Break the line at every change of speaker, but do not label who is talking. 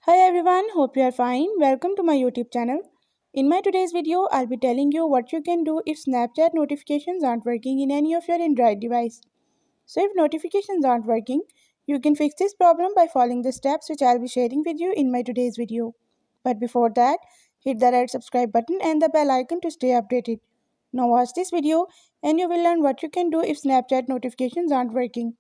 Hi everyone, hope you are fine. Welcome to my YouTube channel. In my today's video, I'll be telling you what you can do if Snapchat notifications aren't working in any of your Android device. So if notifications aren't working, you can fix this problem by following the steps which I'll be sharing with you in my today's video. But before that, hit the red subscribe button and the bell icon to stay updated. Now watch this video and you will learn what you can do if Snapchat notifications aren't working.